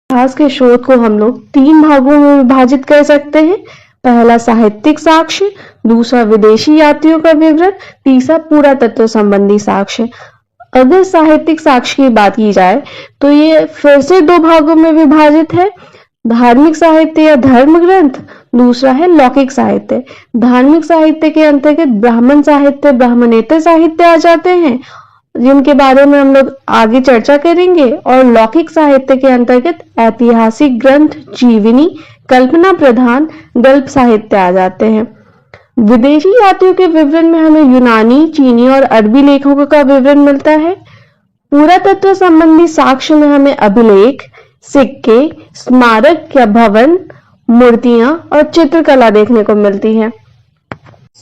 इतिहास के शोध को हम लोग 3 भागों में विभाजित कर सकते हैं। पहला साहित्यिक साक्ष्य, दूसरा विदेशी यात्रियों का विवरण, तीसरा पुरातत्व संबंधी साक्ष्य। अगर साहित्यिक साक्ष्य की बात की जाए तो ये फिर से 2 भागों में विभाजित है। धार्मिक साहित्य या धर्म ग्रंथ, दूसरा है लौकिक साहित्य। धार्मिक साहित्य के अंतर्गत ब्राह्मण साहित्य, ब्राह्मणेतर साहित्य आ जाते हैं, जिनके बारे में हम लोग आगे चर्चा करेंगे। और लौकिक साहित्य के अंतर्गत ऐतिहासिक ग्रंथ, जीवनी, कल्पना प्रधान गल्प साहित्य आ जाते हैं। विदेशी यात्रियों के विवरण में हमें यूनानी, चीनी और अरबी लेखकों का विवरण मिलता है। पुरातत्व संबंधी साक्ष्य में हमें अभिलेख, सिक्के, स्मारक या भवन, मूर्तियां और चित्रकला देखने को मिलती है।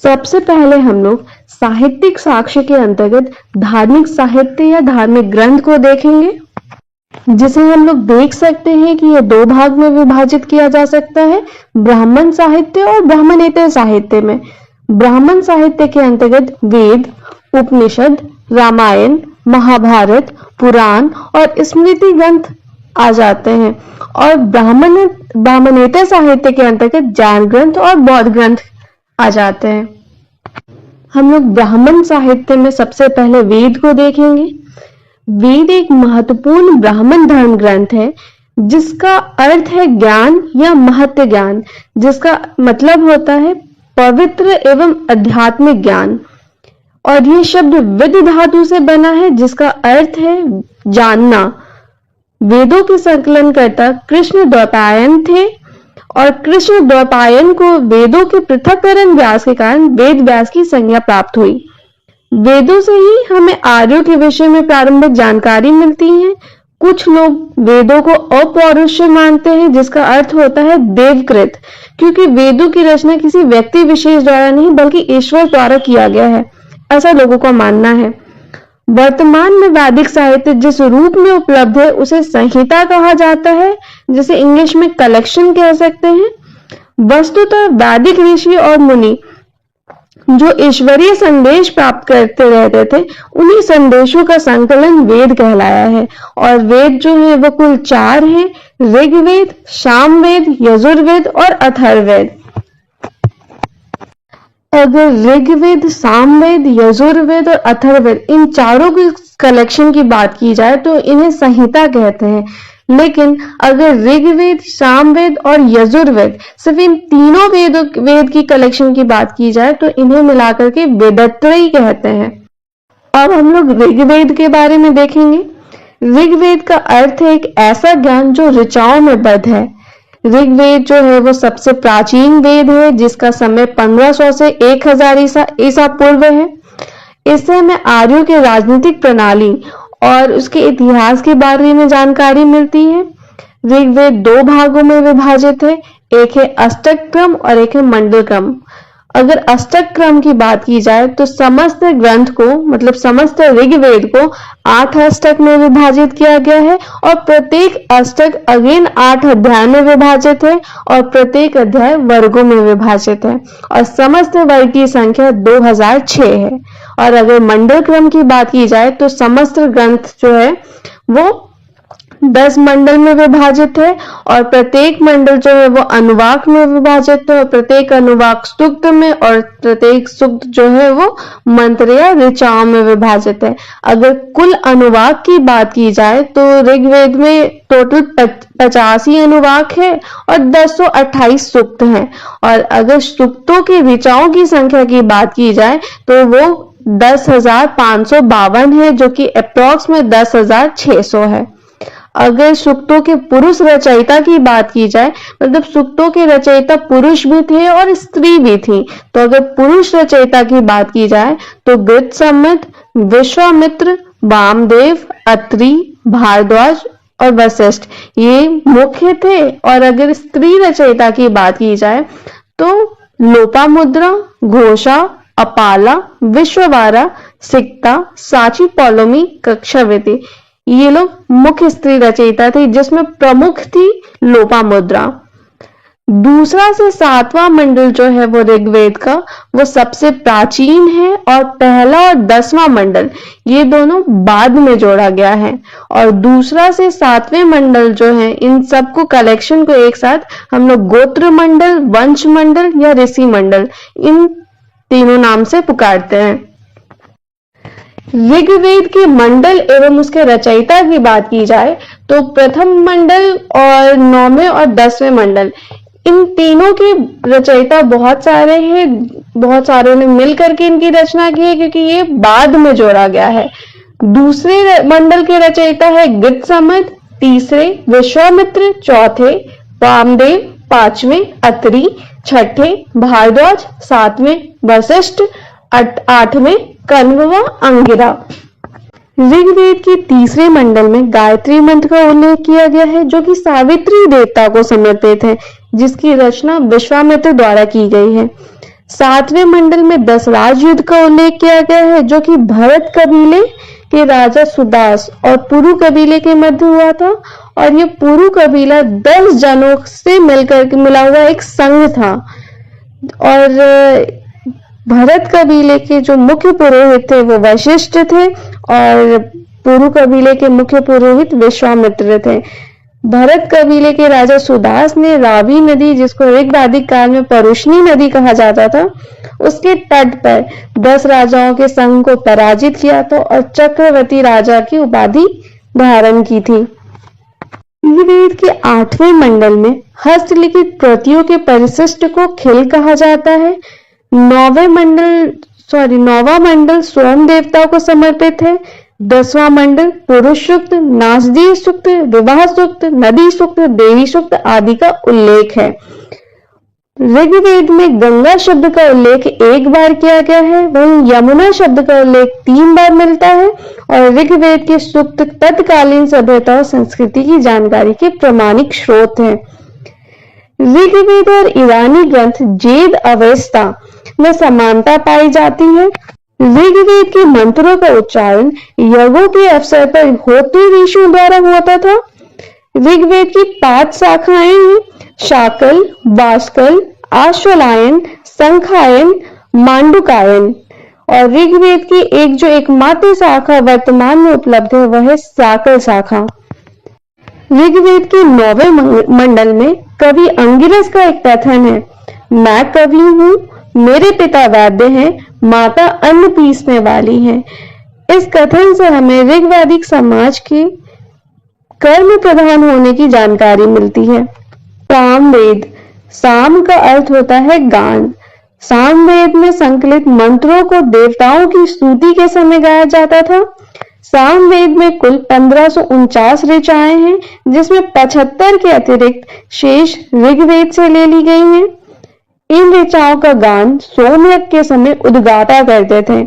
सबसे पहले हम लोग साहित्यिक साक्ष्य के अंतर्गत धार्मिक साहित्य या धार्मिक ग्रंथ को देखेंगे, जिसे हम लोग देख सकते हैं कि यह 2 भाग में विभाजित किया जा सकता है, ब्राह्मण साहित्य और ब्राह्मणेतर साहित्य में। ब्राह्मण साहित्य के अंतर्गत वेद, उपनिषद, रामायण, महाभारत, पुराण और स्मृति ग्रंथ आ जाते हैं। और ब्राह्मणेतर साहित्य के अंतर्गत जैन ग्रंथ और बौद्ध ग्रंथ आ जाते हैं। हम लोग ब्राह्मण साहित्य में सबसे पहले वेद को देखेंगे। वेद एक महत्वपूर्ण ब्राह्मण धर्म ग्रंथ है, जिसका अर्थ है ज्ञान या महत्व ज्ञान, जिसका मतलब होता है पवित्र एवं आध्यात्मिक ज्ञान। और ये शब्द विद धातु से बना है, जिसका अर्थ है जानना। वेदों के संकलनकर्ता कृष्ण द्वैपायन थे और कृष्ण द्वैपायन को वेदों के पृथक्करण व्यास के कारण वेद व्यास की संज्ञा प्राप्त हुई। वेदों से ही हमें आर्यों के विषय में प्रारंभिक जानकारी मिलती है। कुछ लोग वेदों को अपौरुषेय मानते हैं, जिसका अर्थ होता है देवकृत, क्योंकि वेदों की रचना किसी व्यक्ति विशेष द्वारा नहीं बल्कि ईश्वर द्वारा किया गया है, ऐसा लोगों का मानना है। वर्तमान में वैदिक साहित्य जिस रूप में उपलब्ध है उसे संहिता कहा जाता है, जिसे इंग्लिश में कलेक्शन कह सकते हैं। वस्तुतः वैदिक ऋषि और मुनि जो ईश्वरीय संदेश प्राप्त करते रहते थे, उन्हीं संदेशों का संकलन वेद कहलाया है। और वेद जो है वो कुल 4 हैं: ऋग्वेद, सामवेद, यजुर्वेद और अथर्ववेद। अगर ऋग्वेद, सामवेद, यजुर्वेद और अथर्ववेद इन चारों की कलेक्शन की बात की जाए तो इन्हें संहिता कहते हैं। लेकिन अगर ऋग्वेद, सामवेद और यजुर्वेद सिर्फ इन तीनों वेद की कलेक्शन की बात की जाए तो इन्हें मिलाकर के वेदत्रयी कहते हैं। अब हम लोग ऋग्वेद के बारे में देखेंगे। ऋग्वेद का अर्थ है एक ऐसा ज्ञान जो ऋचाओं में बद्ध है। ऋग्वेद जो है वो सबसे प्राचीन वेद है, जिसका समय 1500 से 1000 ईसा पूर्व है। इससे हमें आर्यों के राजनीतिक प्रणाली और उसके इतिहास के बारे में जानकारी मिलती है। ऋग्वेद 2 भागों में विभाजित है, एक है अष्टक क्रम और एक है मंडल क्रम। अगर अष्टक क्रम की बात की जाए तो समस्त ग्रंथ को, मतलब समस्त ऋग्वेद को 8 अष्टक में विभाजित किया गया है और प्रत्येक अष्टक अगेन 8 अध्याय में विभाजित है और प्रत्येक अध्याय वर्गों में विभाजित है और समस्त वर्ग की संख्या 2006 है। और अगर मंडल क्रम की बात की जाए तो समस्त ग्रंथ जो है वो 10 मंडल में विभाजित है और प्रत्येक मंडल जो है वो अनुवाक में विभाजित है और प्रत्येक अनुवाक सूक्त में और प्रत्येक सूक्त जो है वो मंत्र या ऋचाओं में विभाजित है। अगर कुल अनुवाक की बात की जाए तो ऋग्वेद में टोटल 85 अनुवाक है और 1028 सूक्त हैं। और अगर सूक्तों के ऋचाओं की संख्या की बात की जाए तो वो 10,552 है, जो कि अप्रॉक्स में 10,600 है। अगर सूक्तों के पुरुष रचयिता की बात की जाए, मतलब सूक्तों के रचयिता पुरुष भी थे और स्त्री भी थी, तो अगर पुरुष रचयिता की बात की जाए तो गृत्समित, विश्वामित्र, वामदेव, अत्रि, भारद्वाज और वशिष्ठ ये मुख्य थे। और अगर स्त्री रचयिता की बात की जाए तो लोपामुद्रा, घोषा, अपाला, विश्ववारा, सिक्ता, साची पौलोमी, कक्षावृति ये लोग मुख्य स्त्री रचयिता थे, जिसमें प्रमुख थी लोपामुद्रा। दूसरा से सातवां मंडल जो है वो ऋग्वेद का, वो सबसे प्राचीन है, और पहला और 10वां मंडल ये दोनों बाद में जोड़ा गया है। और दूसरा से सातवें मंडल जो है, इन सबको कलेक्शन को एक साथ हम लोग गोत्र मंडल, वंश मंडल या ऋषि मंडल, इन तीनों नाम से पुकारते हैं। ऋग्वेद के मंडल एवं उसके रचयिता की बात की जाए तो प्रथम मंडल और 9वें और 10वें मंडल, इन तीनों के रचयिता बहुत सारे हैं, बहुत सारों ने मिलकर के इनकी रचना की है, क्योंकि ये बाद में जोड़ा गया है। दूसरे मंडल के रचयिता है गृत्समद, तीसरे विश्वामित्र, चौथे वामदेव, पांचवें अत्रि, छठे भारद्वाज, सातवें वशिष्ठ, आठवें कण्व व अंगिरा। ऋग्वेद के तीसरे मंडल में गायत्री मंत्र का उल्लेख किया गया है, जो कि सावित्री देवता को समर्पित है, जिसकी रचना विश्वामित्र द्वारा की गई है। सातवें मंडल में दशराज युद्ध का उल्लेख किया गया है, जो कि भरत कबीले के राजा सुदास और पुरु कबीले के मध्य हुआ था। और ये पुरु कबीला 10 जनों से मिलकर मिला हुआ एक संघ था, और भरत कबीले के जो मुख्य पुरोहित थे वो वशिष्ठ थे, और पुरु कबीले के मुख्य पुरोहित विश्वामित्र थे। भरत कबीले के राजा सुदास ने रावी नदी, जिसको ऋग्वैदिक काल में परुष्णी नदी कहा जाता था, उसके तट पर 10 राजाओं के संघ को पराजित किया था और चक्रवर्ती राजा की उपाधि धारण की थी। ऋग्वेद के 8वें मंडल में हस्तलिखित प्रतियों के परिशिष्ट को खिल कहा जाता है। नौवां मंडल सोम देवता को समर्पित है। 10वां मंडल पुरुष सूक्त, नासदीय सूक्त, विवाह सूक्त, नदी सूक्त, देवी सूक्त आदि का उल्लेख है। ऋग्वेद में गंगा शब्द का उल्लेख एक बार किया गया है, वहीं यमुना शब्द का उल्लेख 3 बार मिलता है। और ऋग्वेद के सूक्त तत्कालीन सभ्यता और संस्कृति की जानकारी के प्रामाणिक स्रोत हैं। ऋग्वेद और ईरानी ग्रंथ वेद अवेस्ता में समानता पाई जाती है। ऋग्वेद के मंत्रों का उच्चारण यज्ञों के अवसर पर होती ऋषियों द्वारा होता था। ऋग्वेद की 5 शाखाएं हैं: शाकल, वास्कल, आश्वलायन, संखायन, मांडुकायन। और ऋग्वेद की एकमात्र शाखा वर्तमान में उपलब्ध है, वह है शाकल शाखा। ऋग्वेद के 9वें मंडल में कवि अंगिरस का एक कथन है: मैं कवि हूँ, मेरे पिता वैद्य हैं, माता अन्न पीसने वाली है। इस कथन से हमें ऋग्वैदिक समाज के कर्म प्रधान होने की जानकारी मिलती है। सामवेद, साम का अर्थ होता है गान। सामवेद में संकलित मंत्रों को देवताओं की स्तुति के समय गाया जाता था। सामवेद में कुल 1549 ऋचाएं हैं, जिसमें 75 के अतिरिक्त शेष ऋग्वेद से ले ली गई हैं। इन ऋचाओं का गान सोमयज्ञ के समय उद्गाता करते थे।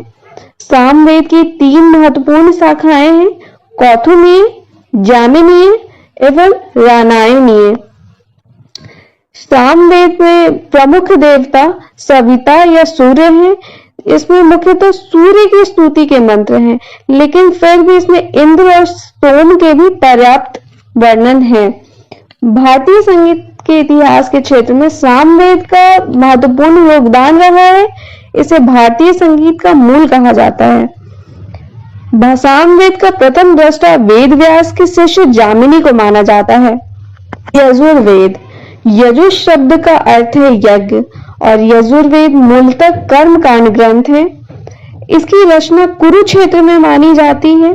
सामवेद की 3 महत्वपूर्ण शाखाएं हैं: कौथुमीय, जामिनीय एवं रानायनीय। सामवेद में प्रमुख देवता सविता या सूर्य हैं। इसमें मुख्यतः सूर्य की स्तुति के मंत्र हैं, लेकिन फिर भी इसमें इंद्र और सोम के भी पर्याप्त वर्णन है। भारतीय संगीत के इतिहास के क्षेत्र में सामवेद का महत्वपूर्ण योगदान रहा है। इसे भारतीय संगीत का मूल कहा जाता है। सामवेद का प्रथम दृष्टा वेद व्यास के शिष्य जामिनी को माना जाता है। यजुर्वेद, यजुष शब्द का अर्थ है यज्ञ, और यजुर्वेद मूलतः कर्मकांड ग्रंथ है। इसकी रचना कुरुक्षेत्र में मानी जाती है।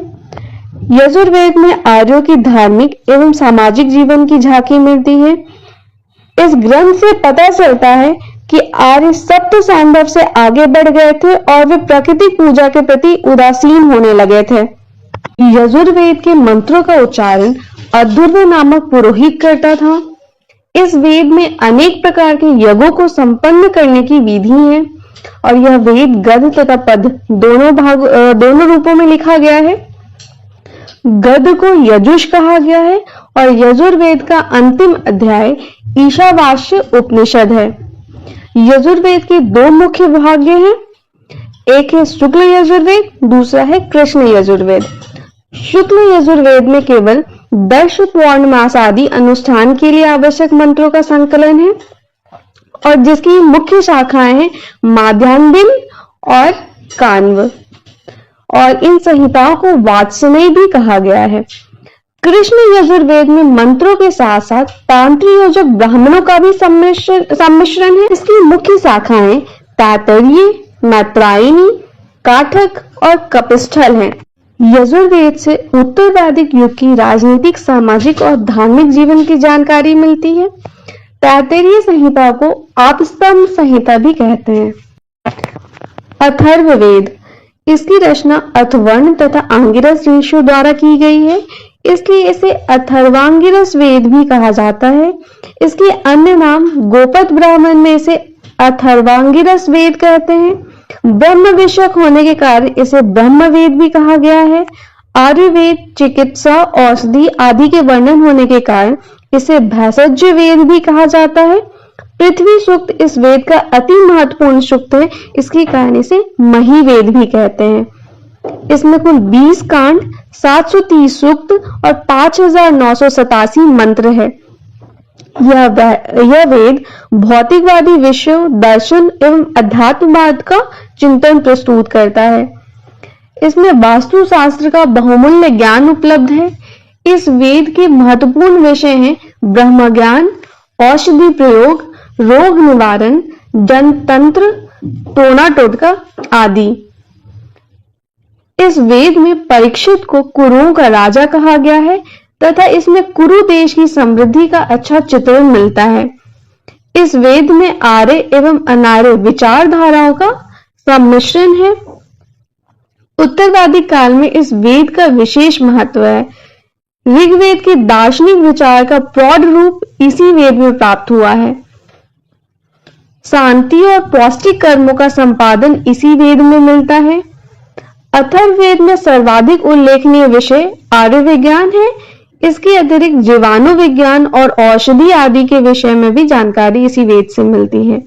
यजुर्वेद में आर्यों की धार्मिक एवं सामाजिक जीवन की झांकी मिलती है। इस ग्रंथ से पता चलता है कि आर्य सप्त सांडव से आगे बढ़ गए थे और वे प्रकृति पूजा के प्रति उदासीन होने लगे थे। यजुर्वेद के मंत्रों का उच्चारण अध्वर्व नामक पुरोहित करता था। इस वेद में अनेक प्रकार के यज्ञों को संपन्न करने की विधि है, और यह वेद गद्य तथा पद दोनों रूपों में लिखा गया है। गद्य को यजुष कहा गया है, और यजुर्वेद का अंतिम अध्याय ईशावास्य उपनिषद है। यजुर्वेद के 2 मुख्य भाग हैं, एक है शुक्ल यजुर्वेद, दूसरा है कृष्ण यजुर्वेद। शुक्ल यजुर्वेद में केवल दर्श, पौर्णमास आदि अनुष्ठान के लिए आवश्यक मंत्रों का संकलन है, और जिसकी मुख्य शाखाएं हैं माध्यान्ह और काण्व, और इन संहिताओं को वात्सनेय भी कहा गया है। कृष्ण यजुर्वेद में मंत्रों के साथ साथ तांत्रियोजक ब्राह्मणों का भी सम्मिश्रण है। इसकी मुख्य शाखाएं तैत्तिरीय, मैत्रायणी, काठक और कपिस्थल हैं। यजुर्वेद से उत्तर वैदिक युग की राजनीतिक, सामाजिक और धार्मिक जीवन की जानकारी मिलती है। तैत्तिरीय संहिता को आपस्तम्भ संहिता भी कहते हैं। अथर्ववेद, इसकी रचना अथर्वण तथा आंगिरस ऋषियों द्वारा की गई है, इसलिए इसे अथर्वांगिरस वेद भी कहा जाता है। इसके अन्य नाम गोपद ब्राह्मण में इसे अथर्वांगिरस वेद कहते हैं। ब्रह्म विषयक होने के कारण इसे ब्रह्मवेद भी कहा गया है। आयुर्वेद, चिकित्सा, औषधि आदि के वर्णन होने के कारण इसे भेषज वेद भी कहा जाता है। पृथ्वी सूक्त इस वेद का अति महत्वपूर्ण सूक्त है, इसके कारण इसे महिवेद भी कहते हैं। इसमें कुल 20 कांड, 730 सूक्त और 5987 मंत्र है। यह वेद भौतिकवादी विषयों, दर्शन एवं अध्यात्मवाद का चिंतन प्रस्तुत करता है। इसमें वास्तु शास्त्र का बहुमूल्य ज्ञान उपलब्ध है। इस वेद के महत्वपूर्ण विषय हैं ब्रह्म ज्ञान, औषधि प्रयोग, रोग निवारण, जनतंत्र, टोना टोटका आदि। इस वेद में परीक्षित को कुरुओं का राजा कहा गया है तथा इसमें कुरु देश की समृद्धि का अच्छा चित्रण मिलता है। इस वेद में आर्य एवं अनार्य विचारधाराओं का सम्मिश्रण है। उत्तरवादी काल में इस वेद का विशेष महत्व है। ऋग्वेद के दार्शनिक विचार का प्रौढ़ रूप इसी वेद में प्राप्त हुआ है। शांति और पौष्टिक कर्मों का संपादन इसी वेद में मिलता है। अथर्ववेद में सर्वाधिक उल्लेखनीय विषय आयुर्विज्ञान है। इसके अतिरिक्त जीवाणु विज्ञान और औषधि आदि के विषय में भी जानकारी इसी वेद से मिलती है।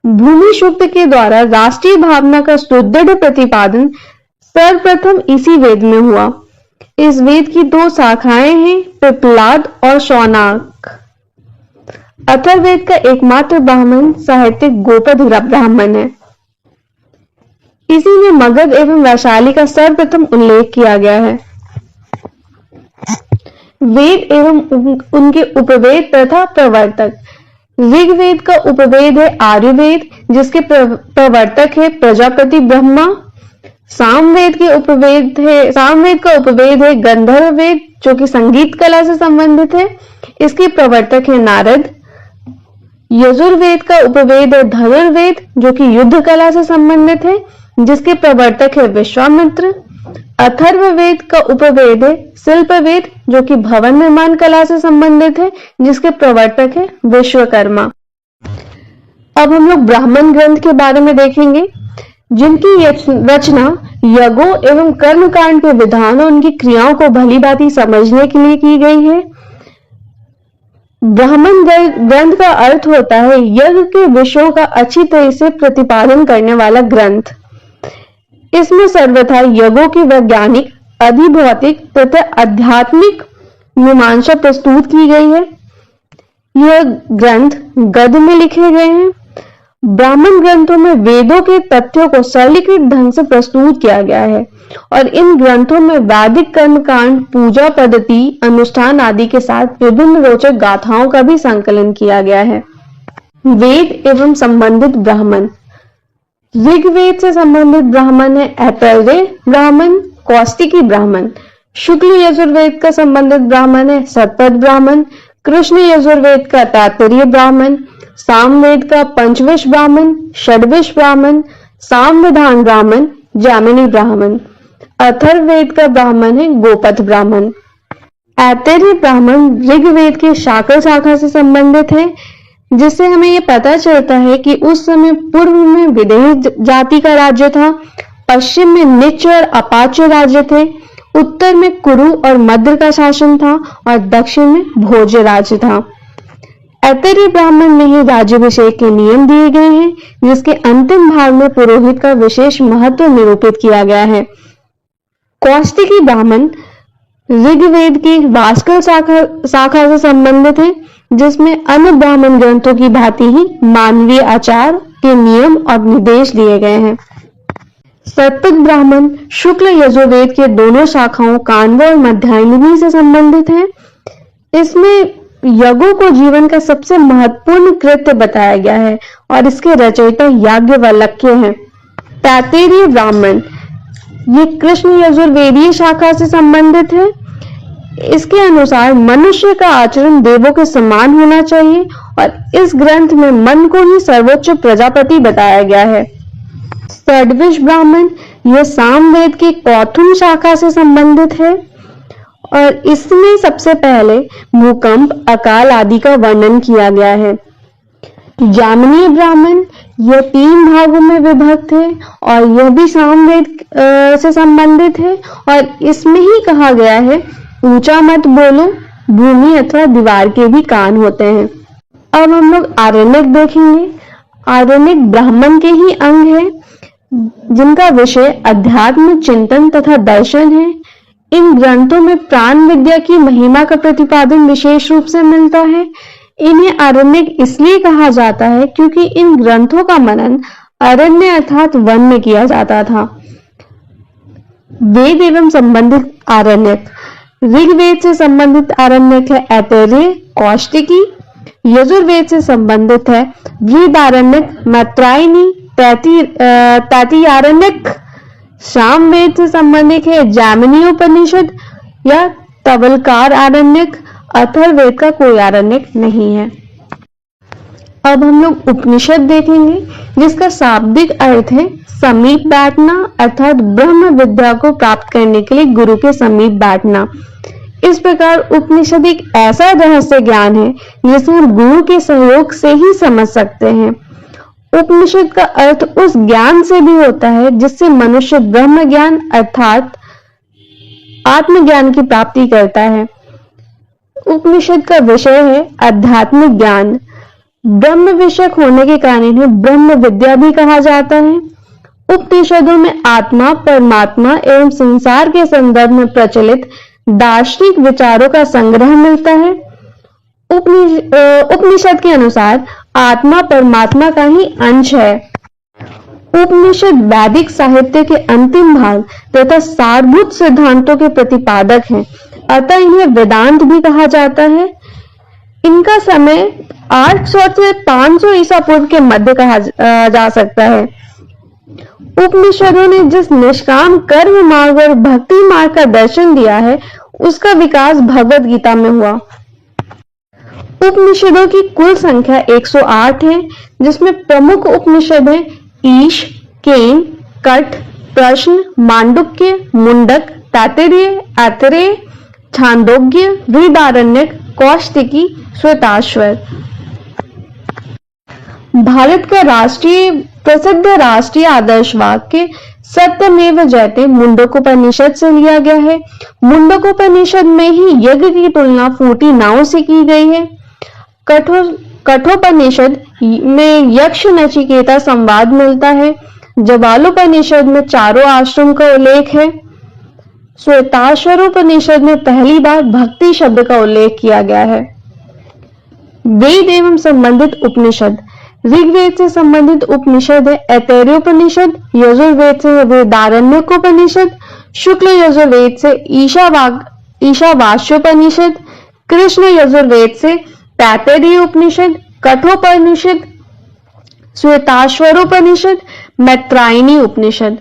भूमि सूक्त के द्वारा राष्ट्रीय भावना का सुदृढ़ प्रतिपादन सर्वप्रथम इसी वेद में हुआ। इस वेद की 2 शाखाएं हैं, पिप्पलाद और शौनक। अथर्ववेद का एकमात्र ब्राह्मण साहित्यिक गोपद ब्राह्मण है। इसी में मगध एवं वैशाली का सर्वप्रथम उल्लेख किया गया है। वेद एवं उनके उपवेद तथा प्रवर्तक। ऋग्वेद का उपवेद है आयुर्वेद, जिसके प्रवर्तक है प्रजापति ब्रह्मा। सामवेद का उपवेद है गंधर्व वेद, जो कि संगीत कला से संबंधित है, इसके प्रवर्तक है नारद। यजुर्वेद का उपवेद है धनुर्वेद, जो कि युद्ध कला से संबंधित है, जिसके प्रवर्तक है विश्वामित्र। अथर्ववेद का उपवेद है शिल्पवेद, जो कि भवन निर्माण कला से संबंधित है, जिसके प्रवर्तक है विश्वकर्मा। अब हम लोग ब्राह्मण ग्रंथ के बारे में देखेंगे, जिनकी रचना यज्ञों एवं कर्मकांड के विधानों, उनकी क्रियाओं को भली भांति समझने के लिए की गई है। ब्राह्मण ग्रंथ का अर्थ होता है यज्ञ के विषयों का अच्छी तरह से प्रतिपादन करने वाला ग्रंथ। इसमें सर्वथा यज्ञों की वैज्ञानिक, अधिभौतिक तथा आध्यात्मिक मीमांसा प्रस्तुत की गई है। यह ग्रंथ गद्य में लिखे गए हैं। ब्राह्मण ग्रंथों में वेदों के तथ्यों को सरलीकृत ढंग से प्रस्तुत किया गया है और इन ग्रंथों में वैदिक कर्मकांड, पूजा पद्धति, अनुष्ठान आदि के साथ विभिन्न रोचक गाथाओं का भी संकलन किया गया है। वेद एवं संबंधित ब्राह्मण। ऋग्वेद से संबंधित ब्राह्मण है ऐतरेय ब्राह्मण, कौस्तिकी ब्राह्मण। शुक्ल यजुर्वेद का संबंधित ब्राह्मण है शतपथ ब्राह्मण। कृष्ण यजुर्वेद का तैत्तिरीय ब्राह्मण। सामवेद का पंचविश ब्राह्मण, षड्विश ब्राह्मण, सामविधान ब्राह्मण, जामिनी ब्राह्मण। अथर्ववेद का ब्राह्मण है गोपथ ब्राह्मण। ऐतरेय ब्राह्मण ऋग्वेद के शाकर शाखा से संबंधित है, जिससे हमें यह पता चलता है कि उस समय पूर्व में विदेह जाति का राज्य था, पश्चिम में निच और अपाच्य राज्य थे, उत्तर में कुरु और मद्र का शासन था और दक्षिण में भोज्य राज्य था। ऐतरेय ब्राह्मण में ही राज्याभिषेक के नियम दिए गए हैं, जिसके अंतिम भाग में पुरोहित का विशेष महत्व निरूपित किया गया है। कौस्तिकी ब्राह्मण ऋग्वेद की वास्कल शाखा से संबंधित है, जिसमें अन्य ब्राह्मण ग्रंथों की भांति ही मानवीय आचार के नियम और निर्देश दिए गए हैं। शतपथ ब्राह्मण शुक्ल यजुर्वेद के दोनों शाखाओं काण्व और मध्याह्निनी से संबंधित है। इसमें यज्ञों को जीवन का सबसे महत्वपूर्ण कृत्य बताया गया है और इसके रचयिता याज्ञवल्क्य हैं। तैत्तिरीय ब्राह्मण ये कृष्ण यजुर्वेदीय शाखा से संबंधित है। इसके अनुसार मनुष्य का आचरण देवों के समान होना चाहिए और इस ग्रंथ में मन को ही सर्वोच्च प्रजापति बताया गया है। षड्विश ब्राह्मण यह सामवेद की कौथुम शाखा से संबंधित है और इसमें सबसे पहले भूकंप, अकाल आदि का वर्णन किया गया है। जामनीय ब्राह्मण यह 3 भागों में विभक्त है और यह भी सामवेद से संबंधित है और इसमें ही कहा गया है ऊंचा मत बोलो, भूमि अथवा दीवार के भी कान होते हैं। अब हम लोग आरण्यक देखेंगे। आरण्यक ब्राह्मण के ही अंग है, जिनका विषय अध्यात्म, चिंतन तथा दर्शन है। इन ग्रंथों में प्राण विद्या की महिमा का प्रतिपादन विशेष रूप से मिलता है। इन्हें आरण्यक इसलिए कहा जाता है क्योंकि इन ग्रंथों का मनन अरण्य अर्थात वन में किया जाता था। वेद एवं संबंधित आरण्यक। ऋग्वेद से संबंधित आरण्यक है ऐतरेय, कौशिकी। यजुर्वेद से संबंधित है बृहदारण्यक, मैत्रायणी, तैत्तिरीयारण्यक। सामवेद से संबंधित है जैमिनी उपनिषद या तवलकार आरण्यक। अथर्ववेद का कोई आरण्यक नहीं है। अब हम लोग उपनिषद देखेंगे, जिसका शाब्दिक अर्थ है समीप बैठना अर्थात ब्रह्म विद्या को प्राप्त करने के लिए गुरु के समीप बैठना। इस प्रकार उपनिषद एक ऐसा रहस्य ज्ञान है जिसे हम गुरु के सहयोग से ही समझ सकते हैं। उपनिषद का अर्थ उस ज्ञान से भी होता है जिससे मनुष्य ब्रह्म ज्ञान अर्थात आत्मज्ञान की प्राप्ति करता है। उपनिषद का विषय है आध्यात्मिक ज्ञान। ब्रह्म विषयक होने के कारण इन्हें ब्रह्म विद्या भी कहा जाता है। उपनिषदों में आत्मा, परमात्मा एवं संसार के संदर्भ में प्रचलित दार्शनिक विचारों का संग्रह मिलता है। उपनिषद के अनुसार आत्मा परमात्मा का ही अंश है। उपनिषद वैदिक साहित्य के अंतिम भाग तथा सारभूत सिद्धांतों के प्रतिपादक हैं, अतः इन्हें वेदांत भी कहा जाता है। इनका समय 800 से 500 ईसा पूर्व के मध्य कहा जा सकता है। उपनिषदों ने जिस निष्काम कर्म मार्ग और भक्ति मार्ग का दर्शन दिया है, उसका विकास भगवत गीता में हुआ। उपनिषदों की कुल संख्या 108 है, जिसमें प्रमुख उपनिषद है ईश, केन, कठ, प्रश्न, मांडुक्य, मुंडक, तैत्तिरीय, ऐतरेय, छांदोग्य, बृहदारण्यक, कौशिकी, श्वेताश्वर। भारत का प्रसिद्ध राष्ट्रीय आदर्श वाक्य सत्यमेव जयते मुंडकोपनिषद से लिया गया है। मुंडकोपनिषद में ही यज्ञ की तुलना फूटी नाव से की गई है। कठोपनिषद में यक्ष नचिकेता संवाद मिलता है। जवालोपनिषद में चारों आश्रम का उल्लेख है। श्वेताश्वरोपनिषद में पहली बार भक्ति शब्द का उल्लेख किया गया है। वेद एवं संबंधित उपनिषद। ऋग्वेद से संबंधित उपनिषद है ऐतरेयोपनिषद, यजुर्वेद से बृहदारण्यकोपनिषद, शुक्ल यजुर्वेद से ईशावास्योपनिषद, कृष्ण यजुर्वेद से तैत्तिरीय उपनिषद, कठोपनिषद, श्वेताश्वरोपनिषद, मैत्रायणी उपनिषद।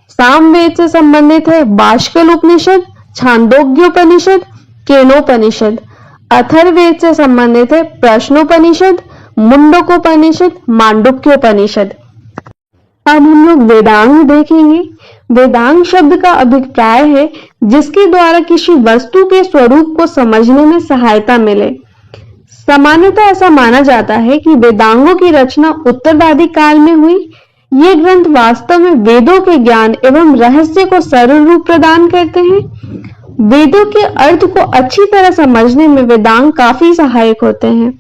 सामवेद से संबंधित है बाष्कल उपनिषद, छांदोग्योपनिषद, केनोपनिषद। अथर्ववेद से संबंधित है प्रश्नोपनिषद, मुंडकोपनिषद, मांडुक्योपनिषद। अब हम लोग वेदांग देखेंगे। वेदांग शब्द का अभिप्राय है जिसके द्वारा किसी वस्तु के स्वरूप को समझने में सहायता मिले। सामान्यतः ऐसा माना जाता है कि वेदांगों की रचना उत्तरवादी काल में हुई। ये ग्रंथ वास्तव में वेदों के ज्ञान एवं रहस्य को सरल रूप प्रदान करते हैं। वेदों के अर्थ को अच्छी तरह समझने में वेदांग काफी सहायक होते हैं।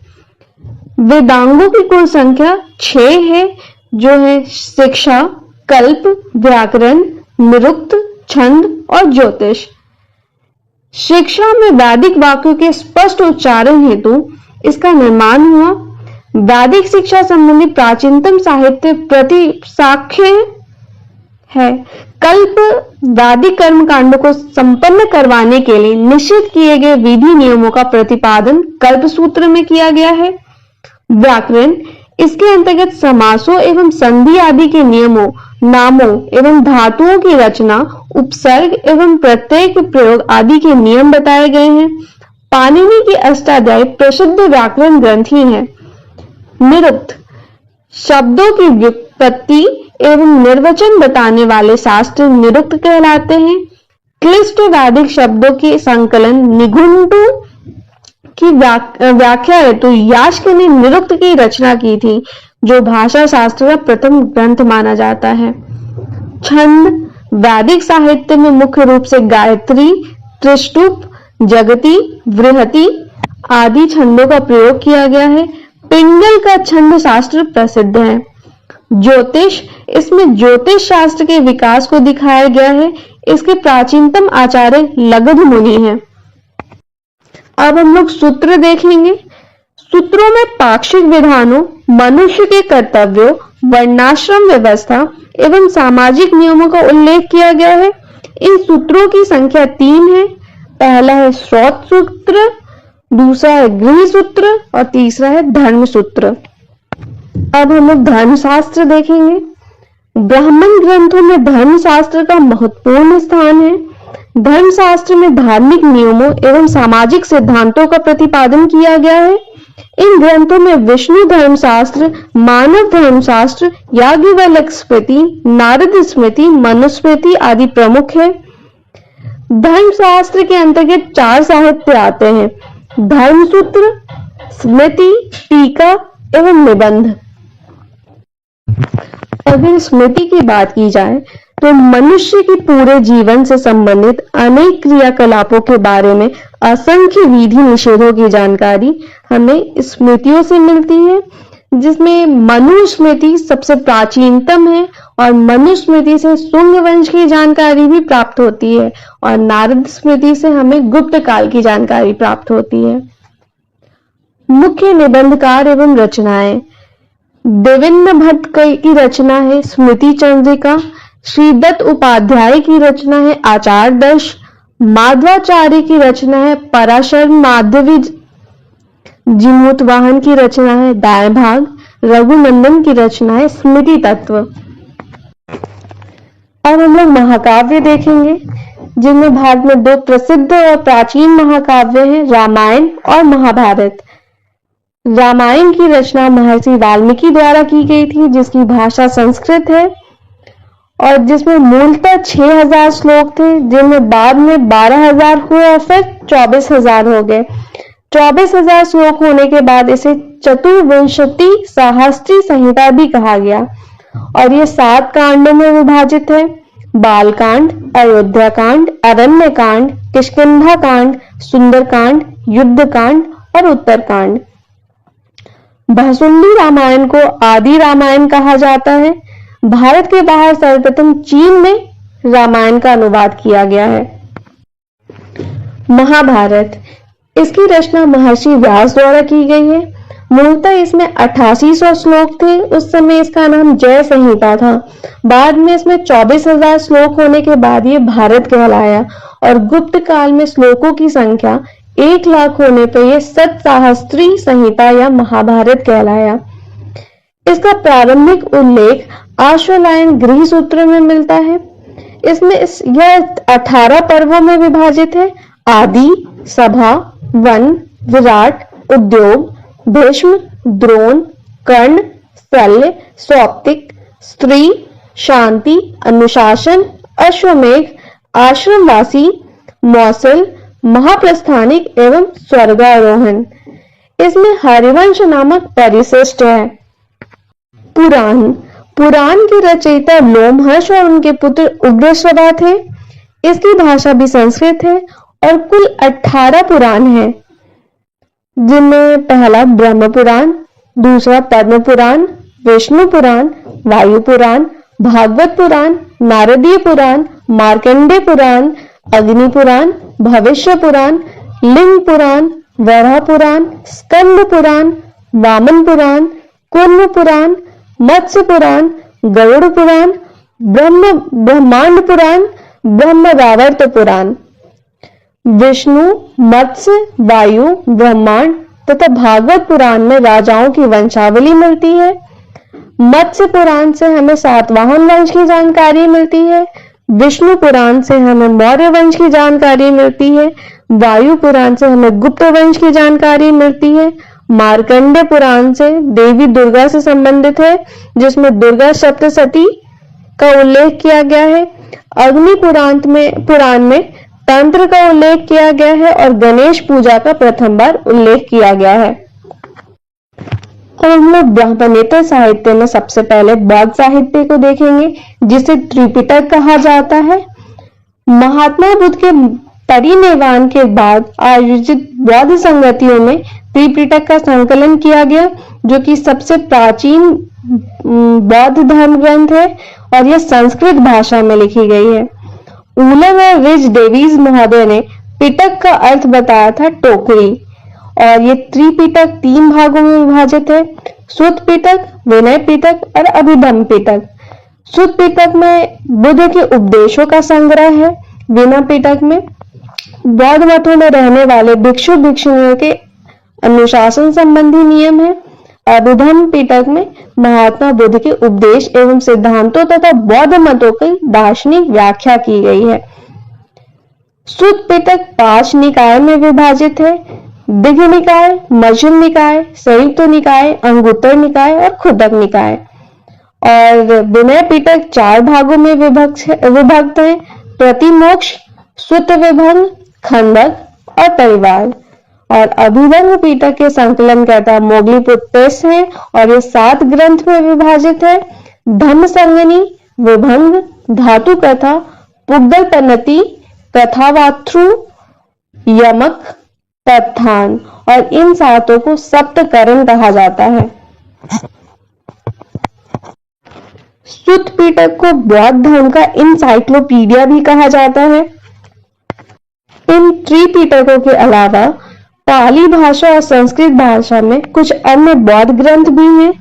वेदांगों की कुल संख्या 6 है, जो है शिक्षा, कल्प, व्याकरण, निरुक्त, छंद और ज्योतिष। शिक्षा में वैदिक वाक्यों के स्पष्ट उच्चारण हेतु इसका निर्माण हुआ। वैदिक शिक्षा संबंधी प्राचीनतम साहित्य प्रति साक्ष्य है। कल्प वैदिक कर्म कांडों को संपन्न करवाने के लिए निश्चित किए गए विधि नियमों का प्रतिपादन कल्प सूत्र में किया गया है। व्याकरण इसके अंतर्गत समासों एवं संधि आदि के नियमों, नामों एवं धातुओं की रचना, उपसर्ग एवं प्रत्यय के प्रयोग आदि के नियम बताए गए हैं। पाणिनि की अष्टाध्यायी प्रसिद्ध व्याकरण ग्रंथ ही है। निरुक्त शब्दों की व्युत्पत्ति एवं निर्वचन बताने वाले शास्त्र निरुक्त कहलाते हैं। क्लिष्ट वैदिक शब्दों के संकलन निघुंटु की व्याख्या हेतु यास्क ने निरुक्त की रचना की थी, जो भाषा शास्त्र का प्रथम ग्रंथ माना जाता है। छंद वैदिक साहित्य में मुख्य रूप से गायत्री, त्रिष्टुप, जगती, बृहति आदि छंदों का प्रयोग किया गया है। पिंगल का छंद शास्त्र प्रसिद्ध है। ज्योतिष इसमें ज्योतिष शास्त्र के विकास को दिखाया गया है। इसके प्राचीनतम आचार्य लगध मुनि हैं। अब हम लोग सूत्र देखेंगे। सूत्रों में पाक्षिक विधानों, मनुष्य के कर्तव्यों, वर्णाश्रम व्यवस्था एवं सामाजिक नियमों का उल्लेख किया गया है। इन सूत्रों की संख्या 3 है। पहला है श्रौत सूत्र, दूसरा है गृह सूत्र और तीसरा है धर्म सूत्र। अब हम लोग धर्मशास्त्र देखेंगे। ब्राह्मण ग्रंथों में धर्मशास्त्र का महत्वपूर्ण स्थान है। धर्मशास्त्र में धार्मिक नियमों एवं सामाजिक सिद्धांतों का प्रतिपादन किया गया है। इन ग्रंथों में विष्णु धर्मशास्त्र, मानव धर्मशास्त्र, याज्ञवल्क्य स्मृति, नारद स्मृति, मनुस्मृति आदि प्रमुख है। धर्मशास्त्र के अंतर्गत 4 साहित्य आते हैं: धर्मसूत्र, स्मृति, टीका एवं निबंध। अगर स्मृति की बात की जाए तो मनुष्य के पूरे जीवन से संबंधित अनेक क्रियाकलापों के बारे में असंख्य विधि निषेधों की जानकारी हमें स्मृतियों से मिलती है, जिसमें मनुस्मृति सबसे प्राचीनतम है और मनुस्मृति से शुंग वंश की जानकारी भी प्राप्त होती है और नारद स्मृति से हमें गुप्त काल की जानकारी प्राप्त होती है। मुख्य निबंधकार एवं रचनाएं: देवेंद्र भट्ट की रचना है स्मृति चंद्रिका, श्रीदत्त उपाध्याय की रचना है आचार दर्श, माधवाचार्य की रचना है पराशर माधवी, जिमूतवाहन की रचना है दाएं भाग, रघुनंदन की रचना है स्मृति तत्व। अब हम लोग महाकाव्य देखेंगे, जिनमें भारत में 2 प्रसिद्ध और प्राचीन महाकाव्य हैं, रामायण और महाभारत। रामायण की रचना महर्षि वाल्मीकि द्वारा की गई थी, जिसकी भाषा संस्कृत है और जिसमें मूलतः 6000 श्लोक थे, जिनमें बाद में 12000 हुए और फिर 24000 हो गए। 24000 श्लोक होने के बाद इसे चतुर्विंशति सहस्त्री संहिता भी कहा गया और ये 7 कांडों में विभाजित है: बालकांड, अयोध्या कांड, अरण्य कांड, किष्किंधा कांड, सुंदरकांड, युद्ध कांड और उत्तरकांड। भसुंडी रामायण को आदि रामायण कहा जाता है। भारत के बाहर सर्वप्रथम चीन में रामायण का अनुवाद किया गया है। महाभारत, इसकी रचना महर्षि व्यास द्वारा की गई है। मूलतः इसमें 8800 श्लोक थे। उस समय इसका नाम जय संहिता था। बाद में इसमें 24000 श्लोक होने के बाद ये भारत कहलाया और गुप्त काल में श्लोकों की संख्या 1 लाख होने पर यह सतसहस्त्री संहिता या महाभारत कहलाया। इसका प्रारंभिक उल्लेख आश्वलायन गृह सूत्र में मिलता है। इसमें यह 18 पर्वों में विभाजित है: आदि, सभा, वन, विराट, उद्योग, भीष्म, द्रोण, कर्ण, शल्य, सौप्तिक, स्त्री, शांति, अनुशासन, अश्वमेघ, आश्रमवासी, मौसल, महाप्रस्थानिक एवं स्वर्गारोहण। इसमें हरिवंश नामक परिशिष्ट है। पुराण, पुराण के रचयिता लोमहर्ष और उनके पुत्र उग्रश्रवा थे। इसकी भाषा भी संस्कृत है और कुल 18 पुराण हैं, जिनमें पहला ब्रह्म पुराण, दूसरा पद्म पुराण, विष्णु पुराण, वायु पुराण, भागवत पुराण, नारदीय पुराण, मार्कंडेय पुराण, अग्नि पुराण, भविष्य पुराण, लिंग पुराण, वराह पुराण, स्कंद पुराण, वामन पुराण, कूर्म पुराण, मत्स्य पुराण, गरुड़ पुराण, ब्रह्मांड पुराण, ब्रह्मवावर्त पुराण। विष्णु, मत्स्य, वायु, ब्रह्मांड तथा भागवत पुराण में राजाओं की वंशावली मिलती है। मत्स्य पुराण से हमें सातवाहन वंश की जानकारी मिलती है। विष्णु पुराण से हमें मौर्य वंश की जानकारी मिलती है। वायु पुराण से हमें गुप्त वंश की जानकारी मिलती है। मार्कंडे पुराण से देवी दुर्गा से संबंधित है, जिसमें दुर्गा सप्तशती का उल्लेख किया गया है। अग्नि पुराण में तंत्र का उल्लेख किया गया है और गणेश पूजा का प्रथम बार उल्लेख किया गया है। और हम लोग ब्रह्मनेत्र साहित्य में सबसे पहले बौद्ध साहित्य को देखेंगे, जिसे त्रिपिटक कहा जाता है। महात्मा बुद्ध के परिनिर्वाण के बाद आयोजित बौद्ध संगतियों में त्रिपिटक का संकलन किया गया, जो कि सबसे प्राचीन बौद्ध धर्म ग्रंथ है और यह संस्कृत भाषा में लिखी गई है। उलन और रिज डेविस महोदय ने पिटक का अर्थ बताया था टोकरी, और ये त्रिपिटक 3 भागों में विभाजित है: सुत्त पिटक, विनय पिटक और अभिधम्म पिटक। सुत्त पिटक में बुद्ध के उपदेशों का संग्रह है। विनय पिटक में बौद्ध मठों में रहने वाले भिक्षु भिक्षुणियों के अनुशासन संबंधी नियम है। अभिधम्म पिटक में महात्मा बुद्ध के उपदेश एवं सिद्धांतों तथा बौद्ध मतों की दार्शनिक व्याख्या की गई है। सुत्त पिटक 5 निकाय में विभाजित है: दिघ निकाय, मध्यम निकाय, संयुक्त निकाय, अंगुत्तर निकाय और खुदक निकाय। और विनय पिटक 4 भागों में विभक्त है: प्रतिमोक्ष, सुत्त विभंग, खंडक और परिवार। और अभिधम्म पिटक के संकलनकर्ता मोगलीपुत्तेस हैं और ये 7 ग्रंथ में विभाजित है: धम्म संगनी, विभंग, धातु कथा, पुग्गल पन्नति, कथावात्रु, यमक, तत्थान। और इन 7 को सप्तकरण कहा जाता है। सुत्त पिटक को बौद्ध धर्म का इंसाइक्लोपीडिया भी कहा जाता है। इन त्रिपिटकों के अलावा पाली भाषा और संस्कृत भाषा में कुछ अन्य बौद्ध ग्रंथ भी हैं,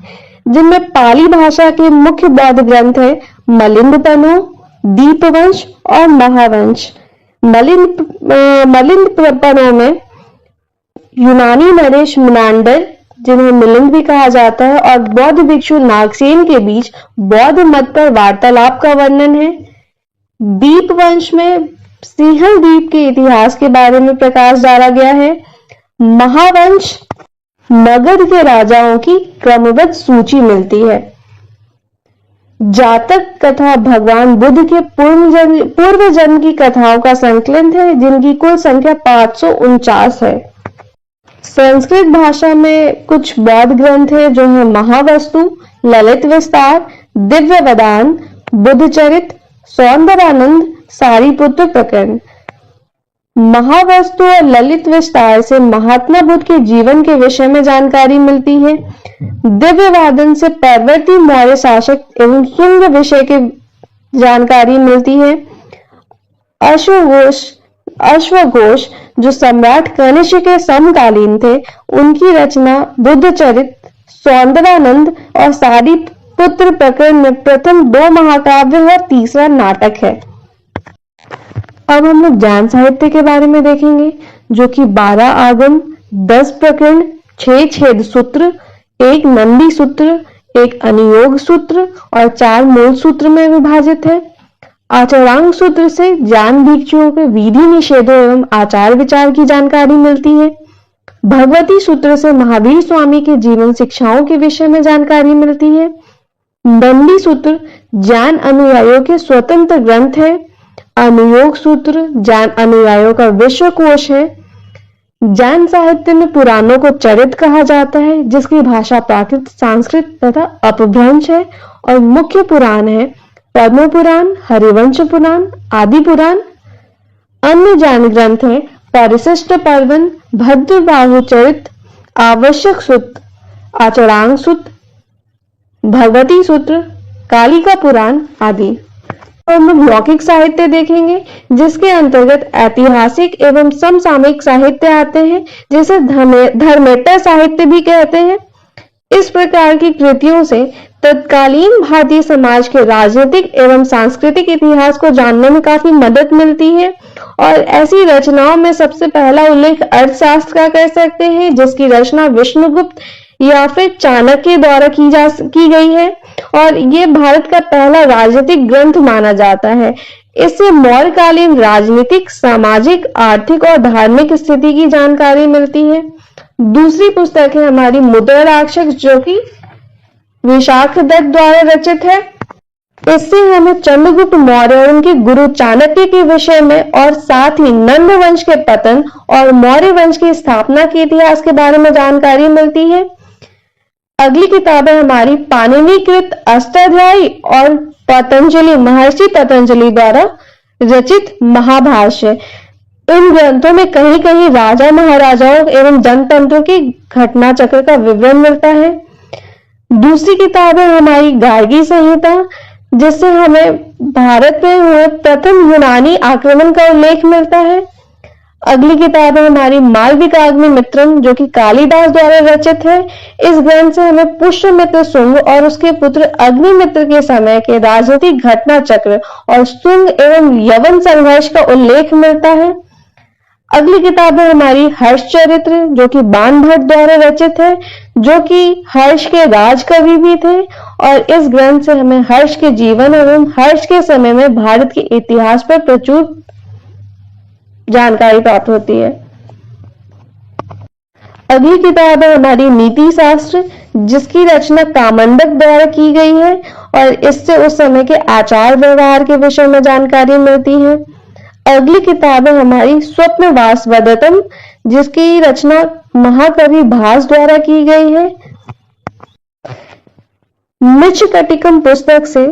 जिनमें पाली भाषा के मुख्य बौद्ध ग्रंथ है मलिंदपनो, दीपवंश और महावंश। मलिंदपनो में यूनानी नरेश मिनांडर, जिन्हें मिलिंद भी कहा जाता है, और बौद्ध भिक्षु नागसेन के बीच बौद्ध मत पर वार्तालाप का वर्णन है। दीपवंश में सिंहल द्वीप के इतिहास के बारे में प्रकाश डाला गया है। महावंश मगध के राजाओं की क्रमबद्ध सूची मिलती है। जातक कथा भगवान बुद्ध के पूर्व जन्म की कथाओं का संकलन है, जिनकी कुल संख्या 549 है। संस्कृत भाषा में कुछ बौद्ध ग्रंथ है, जो है महावस्तु, ललित विस्तार, दिव्य वदान, बुद्धचरित, सौंदरानंद, सारिपुत्र प्रकरण। महावस्तु और ललित विस्तार से महात्मा बुद्ध के जीवन के विषय में जानकारी मिलती है। दिव्य वादन से परवर्ती मौर्य शासक एवं शुंग विषय की जानकारी मिलती है। अश्वघोष जो सम्राट कनिष्क के समकालीन थे, उनकी रचना बुद्धचरित, सौंदरानंद और सारिपुत्र प्रकरण में प्रथम 2 महाकाव्य और तीसरा नाटक है। अब हम लोग जैन साहित्य के बारे में देखेंगे, जो कि 12 आगम, 10 प्रकरण, 6 छेद सूत्र, 1 नंदी सूत्र, 1 अनुयोग सूत्र और 4 मूल सूत्र में विभाजित है। आचरांग सूत्र से जैन भिक्षुओं के विधि निषेधों एवं आचार विचार की जानकारी मिलती है। भगवती सूत्र से महावीर स्वामी के जीवन शिक्षाओं के विषय में जानकारी मिलती है। नंदी सूत्र जैन अनुयायियों के स्वतंत्र ग्रंथ है। अनुयोग सूत्र जैन अनुयायियों का विश्वकोश है। जैन साहित्य में पुराणों को चरित कहा जाता है, जिसकी भाषा प्राकृत, संस्कृत तथा अपभ्रंश है। और मुख्य पुराण है पद्म पुराण, हरिवंश पुराण, आदि पुराण। अन्य जैन ग्रंथ हैं परिशिष्ट पर्वन, भद्रबाहु चरित, आवश्यक सूत्र, आचरांग सूत्र, भगवती सूत्र, कालिका पुराण आदि। हम लोग लौकिक साहित्य देखेंगे, जिसके अंतर्गत ऐतिहासिक एवं समसामयिक साहित्य आते हैं, जिसे धर्मेतर साहित्य भी कहते हैं। इस प्रकार की कृतियों से तत्कालीन भारतीय समाज के राजनीतिक एवं सांस्कृतिक इतिहास को जानने में काफी मदद मिलती है। और ऐसी रचनाओं में सबसे पहला उल्लेख अर्थशास्त्र का कर सकते हैं, जिसकी रचना विष्णुगुप्त या फिर चाणक्य द्वारा की गई है और ये भारत का पहला राजनीतिक ग्रंथ माना जाता है। इससे मौर्यकालीन राजनीतिक, सामाजिक, आर्थिक और धार्मिक स्थिति की जानकारी मिलती है। दूसरी पुस्तक है हमारी मुद्रा राक्षस, जो कि विशाख दत्त द्वारा रचित है। इससे हमें चंद्रगुप्त मौर्य और उनके गुरु चाणक्य के विषय में और साथ ही नंद वंश के पतन और मौर्य वंश की स्थापना के इतिहास के बारे में जानकारी मिलती है। अगली किताब है हमारी पाणिनिकृत अष्टाध्यायी और महर्षि पतंजलि द्वारा रचित महाभाष्य। इन ग्रंथों में कहीं कहीं राजा महाराजाओं एवं जनतंत्र के घटना चक्र का विवरण मिलता है। दूसरी किताब है हमारी गार्गी संहिता, जिससे हमें भारत में हुए प्रथम यूनानी आक्रमण का उल्लेख मिलता है। अगली किताब है हमारी मालविकाग्निमित्रम, जो कि कालिदास द्वारा रचित है। इस ग्रंथ से हमें पुष्यमित्र शुंग और उसके पुत्र अग्निमित्र के समय के राजनीतिक घटना चक्र और शुंग एवं यवन संघर्ष का उल्लेख मिलता है। अगली किताब है हमारी हर्ष चरित्र, जो कि बाण भट्ट द्वारा रचित है, जो कि हर्ष के राज कवि भी थे। और इस ग्रंथ से हमें हर्ष के जीवन एवं हर्ष के समय में भारत के इतिहास पर प्रचुर जानकारी प्राप्त होती है। अगली किताब है हमारी नीति शास्त्र, जिसकी रचना कामंडक द्वारा की गई है और इससे उस समय के आचार व्यवहार के विषय में जानकारी मिलती है। अगली किताब है हमारी स्वप्नवासवदत्तम, जिसकी रचना महाकवि भास द्वारा की गई है। मृच्छकटिकम पुस्तक से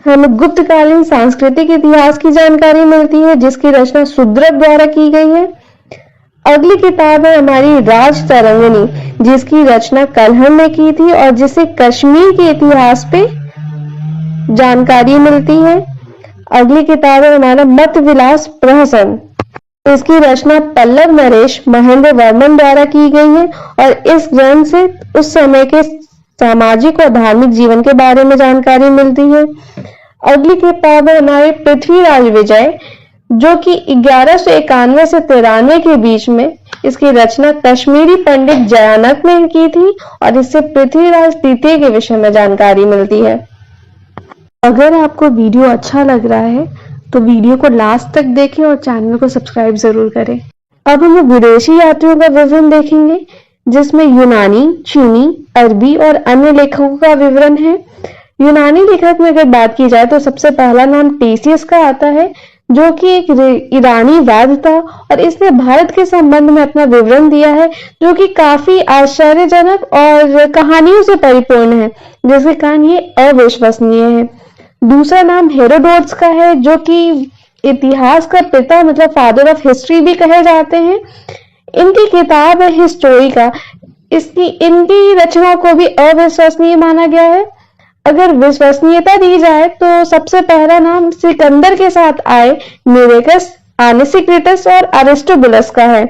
हमें गुप्तकालीन सांस्कृतिक इतिहास की जानकारी मिलती है, जिसकी रचना सुद्रक द्वारा की गई है। अगली किताब है हमारी राज तरंगिणी, जिसकी रचना कलहण ने की थी और जिसे कश्मीर के इतिहास पे जानकारी मिलती है। अगली किताब है हमारा मत विलास प्रहसन, इसकी रचना पल्लव नरेश महेंद्र वर्मन द्वारा की गई है और इस ग्रंथ से उस समय के सामाजिक और धार्मिक जीवन के बारे में जानकारी मिलती है। अगली किताब है हमारे पृथ्वीराज विजय, जो कि 1191 से 93 के बीच में इसकी रचना कश्मीरी पंडित जयानक ने की थी और इससे पृथ्वीराज तृतीय के विषय में जानकारी मिलती है। अगर आपको वीडियो अच्छा लग रहा है तो वीडियो को लास्ट तक देखें और चैनल को सब्सक्राइब जरूर करें। अब हम विदेशी यात्रियों का विवरण देखेंगे, जिसमें यूनानी, चीनी, अरबी और अन्य लेखकों का विवरण है। यूनानी लेखक में अगर बात की जाए तो सबसे पहला नाम टेसियस का आता है, जो कि एक ईरानी वैद्य था और इसने भारत के संबंध में अपना विवरण दिया है, जो कि काफी आश्चर्यजनक और कहानियों से परिपूर्ण है, जिसके कारण ये अविश्वसनीय है। दूसरा नाम हेरोडोट्स का है, जो कि इतिहास का पिता मतलब फादर ऑफ हिस्ट्री भी कहे जाते हैं। इनकी किताब है हिस्टोरिका, इनकी रचना को भी अविश्वसनीय माना गया है। अगर विश्वसनीयता दी जाए तो सबसे पहला नाम सिकंदर के साथ आए निरेकस, आनेसिक्रिटस और अरिस्टोबुलस का है।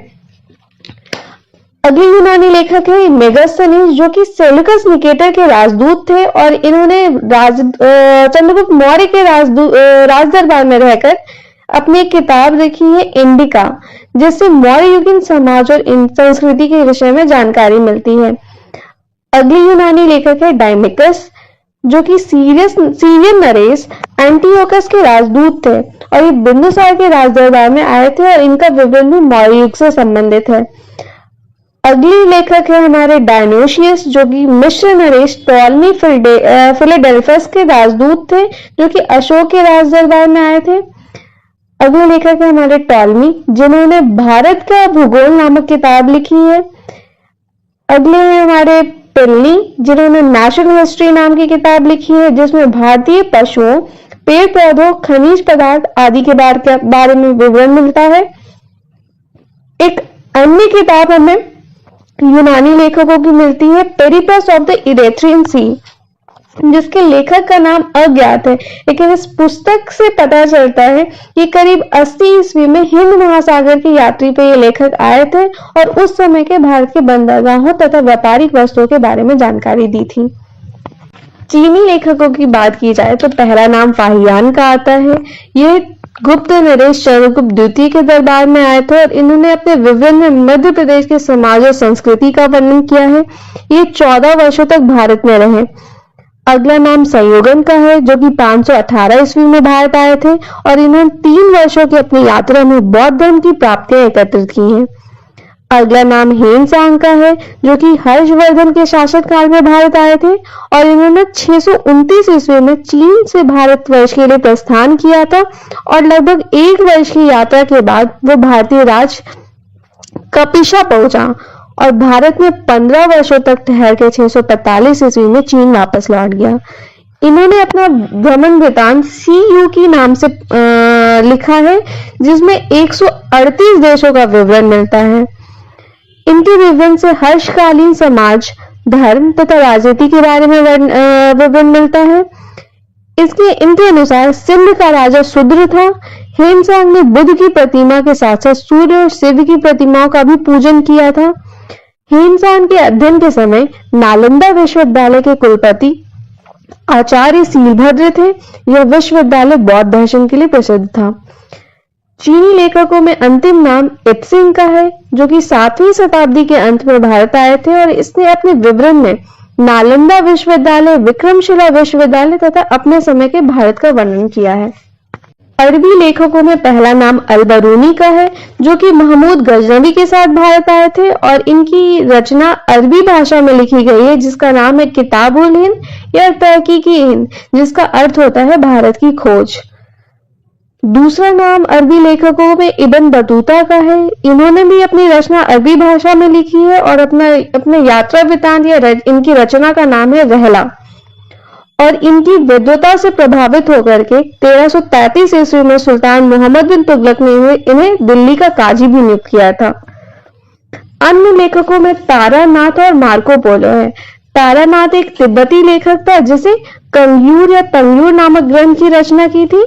अगले यूनानी लेखक है मेगास्थनीज, जो कि सेल्यूकस निकेटर के राजदूत थे और इन्होंने चंद्रगुप्त मौर्य के राजदरबार में रहकर अपनी एक किताब लिखी है इंडिका, जिससे मौर्य युगीन समाज और संस्कृति के विषय में जानकारी मिलती है। अगले यूनानी लेखक है डायमिकस, जो कि सीरियन नरेश एंटीओकस के राजदूत थे और ये बिंदुसार के राजदरबार में आए थे और इनका विवरण भी मौर्य युग से संबंधित है। अगली लेखक है हमारे डायनोशियस, जो कि मिस्र नरेश टॉलमी फिलाडेल्फस के राजदूत थे, जो कि अशोक के राजदरबार में आए थे। अगले लेखक है हमारे टॉलमी, जिन्होंने भारत का भूगोल नामक किताब लिखी है। अगले हैं हमारे पिलनी, जिन्होंने नेशनल हिस्ट्री नाम की किताब लिखी है, जिसमें भारतीय पशुओं, पेड़ पौधों, खनिज पदार्थ आदि के बारे में विवरण मिलता है। एक अन्य किताब हमें यूनानी लेखकों की मिलती है पेरिप्लस ऑफ द इरेथ्रियन सी, जिसके लेखक का नाम अज्ञात है, लेकिन इस पुस्तक से पता चलता है कि करीब 80 ईस्वी में हिंद महासागर की यात्रा पे ये लेखक आए थे और उस समय के भारत के बंदरगाहों तथा व्यापारिक वस्तुओं के बारे में जानकारी दी थी। चीनी लेखकों की बात की जाए तो पहला नाम फाहियान का आता है। ये गुप्त नरेश चंद्रगुप्त द्वितीय के दरबार में आए थे और इन्होंने अपने विवरण में मध्य प्रदेश के समाज और संस्कृति का वर्णन किया है। ये 14 वर्षों तक भारत में रहे। अगला नाम संयोगन का है, जो कि 518 ईस्वी में भारत आए थे और इन्होंने 3 वर्षों की अपनी यात्रा में बौद्ध धर्म की प्राप्तियां एकत्रित की हैं। अगला नाम हेनसांग का है, जो कि हर्षवर्धन के शासनकाल में भारत आए थे और इन्होंने 629 ईस्वी में चीन से भारतवर्ष के लिए प्रस्थान किया था और लगभग 1 वर्ष की यात्रा के बाद वो भारतीय राज कपिशा पहुंचा और भारत में 15 वर्षों तक ठहर के 645 ईस्वी में चीन वापस लौट गया। इन्होंने अपना भ्रमण वृत्तांत CU की नाम से लिखा है, जिसमें 138 देशों का विवरण मिलता है। इनके विवरण से हर्षकालीन समाज, धर्म तथा राजनीति के बारे में विवरण मिलता है। इनके अनुसार सिंध का राजा शूद्र था। हेनसांग ने बुद्ध की प्रतिमा के साथ साथ सूर्य और शिव की प्रतिमाओं का भी पूजन किया था। हेनसांग के अध्ययन के समय नालंदा विश्वविद्यालय के कुलपति आचार्य सीलभद्र थे। यह विश्वविद्यालय बौद्ध दर्शन के लिए प्रसिद्ध था। चीनी लेखकों में अंतिम नाम इत्सिंग का है, जो कि 7वीं शताब्दी के अंत में भारत आए थे और इसने अपने विवरण में नालंदा विश्वविद्यालय, विक्रमशिला विश्वविद्यालय तथा अपने समय के भारत का वर्णन किया है। अरबी लेखकों में पहला नाम अल-बरूनी का है, जो कि महमूद गजनवी के साथ भारत आए थे और इनकी रचना अरबी भाषा में लिखी गई है, जिसका नाम है किताबुल हिंद या तहकीकी हिंद, जिसका अर्थ होता है भारत की खोज। दूसरा नाम अरबी लेखकों में इब्न बतूता का है। इन्होंने भी अपनी रचना अरबी भाषा में लिखी है और अपने यात्रा वृत्तांत या इनकी रचना का नाम है रहला और इनकी विद्वता से प्रभावित होकर के 1333 ईस्वी में सुल्तान मोहम्मद बिन तुगलक ने इन्हें दिल्ली का काजी भी नियुक्त किया था। अन्य लेखकों में तारानाथ और मार्को पोलो है। तारानाथ एक तिब्बती लेखक था जिसे कंग्यूर या तंगयूर नामक ग्रंथ की रचना की थी।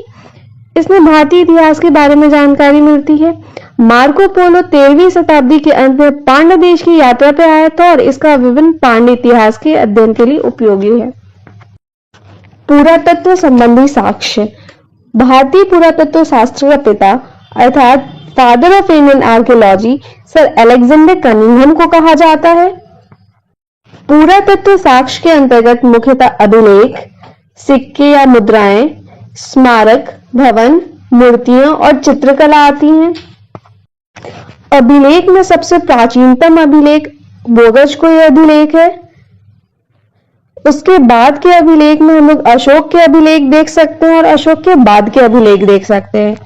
इसमें भारतीय इतिहास के बारे में जानकारी मिलती है। मार्को पोलो 13वीं शताब्दी के अंत में पांड्य देश की यात्रा पर आया था और इसका विवरण पांड्य इतिहास के अध्ययन के लिए उपयोगी है। पुरातत्व संबंधी साक्ष्य। भारतीय पुरातत्व शास्त्र का पिता अर्थात father of Indian archaeology sir Alexander Cunningham को कहा जाता है। पुरातत्व साक्ष्य के अंतर्गत मुख्यतः अभिलेख, सिक्के या मुद्राएं, स्मारक, भवन, मूर्तियां और चित्रकला आती हैं। अभिलेख में सबसे प्राचीनतम अभिलेख बोगजकोई अभिलेख है। उसके बाद के अभिलेख में हम लोग अशोक के अभिलेख देख सकते हैं और अशोक के बाद के अभिलेख देख सकते हैं।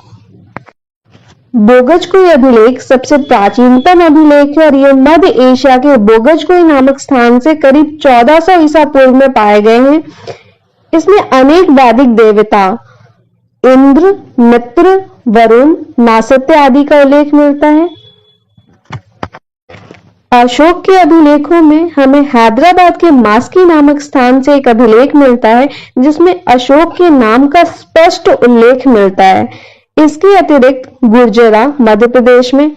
बोगजकोई अभिलेख सबसे प्राचीनतम अभिलेख है और ये मध्य एशिया के बोगजकोई नामक स्थान से करीब 1400 ईसा पूर्व में पाए गए हैं। इसमें अनेक वैदिक देवता इंद्र, मित्र, वरुण, नासत्य आदि का उल्लेख मिलता है। अशोक के अभिलेखों में हमें हैदराबाद के मास्की नामक स्थान से एक अभिलेख मिलता है जिसमें अशोक के नाम का स्पष्ट उल्लेख मिलता है। इसके अतिरिक्त गुर्जरा मध्य प्रदेश में,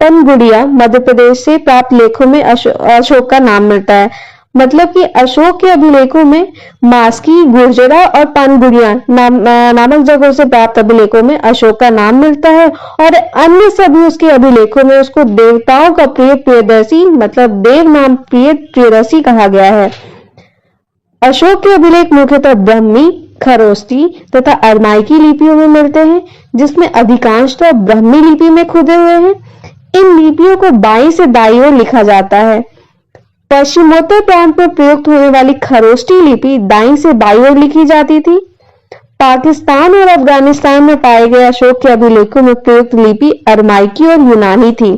पनगुड़िया मध्य प्रदेश से प्राप्त लेखों में अशोक का नाम मिलता है। मतलब कि अशोक के अभिलेखों में मास्की, गुर्जरा और पनगुड़िया नामक जगहों से प्राप्त अभिलेखों में अशोक का नाम मिलता है और अन्य सभी उसके अभिलेखों में उसको देवताओं का प्रिय प्रियदर्शी मतलब देव नाम प्रिय प्रियदर्शी कहा गया है। अशोक के अभिलेख मुख्यतः ब्राह्मी, खरोष्टी तथा अरमाइकी लिपियों में मिलते हैं, जिसमें अधिकांशतः ब्राह्मी लिपि में खुदे हुए हैं। इन लिपियों को बाईं से दाईं ओर लिखा जाता है। पश्चिमोत्तर प्रांत में प्रयुक्त होने वाली खरोष्टी लिपि दाईं से बाईं ओर लिखी जाती थी। पाकिस्तान और अफगानिस्तान में पाए गए अशोक के अभिलेखों में प्रयुक्त लिपि अरमाइकी और यूनानी थी।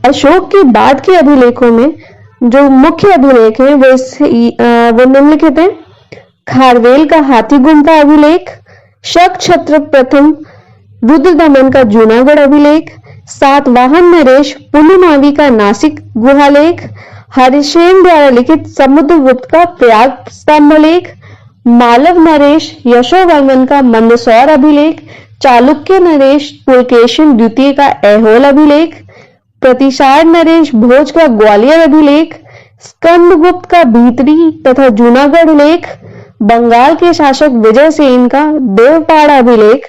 अशोक के बाद के अभिलेखों में जो मुख्य अभिलेख हैं वो निम्नलिखित हैं। खारवेल का हाथी गुम्फा अभिलेख, शक छत्र प्रथम रुद्रदमन का जूनागढ़ अभिलेख, सातवाहन नरेश पुलुमावी का नासिक गुहालेख, हरिसेन द्वारा लिखित समुद्रगुप्त का प्रयाग स्तंभलेख, मालव नरेश यशोवर्मन का मंदसौर अभिलेख, चालुक्य नरेश पुलकेशिन द्वितीय का ऐहोल अभिलेख, प्रतिसार नरेश भोज का ग्वालियर अभिलेख, स्कंदगुप्त का भीतरी तथा जूनागढ़ लेख, बंगाल के शासक विजय सेन का देवपाड़ा अभिलेख।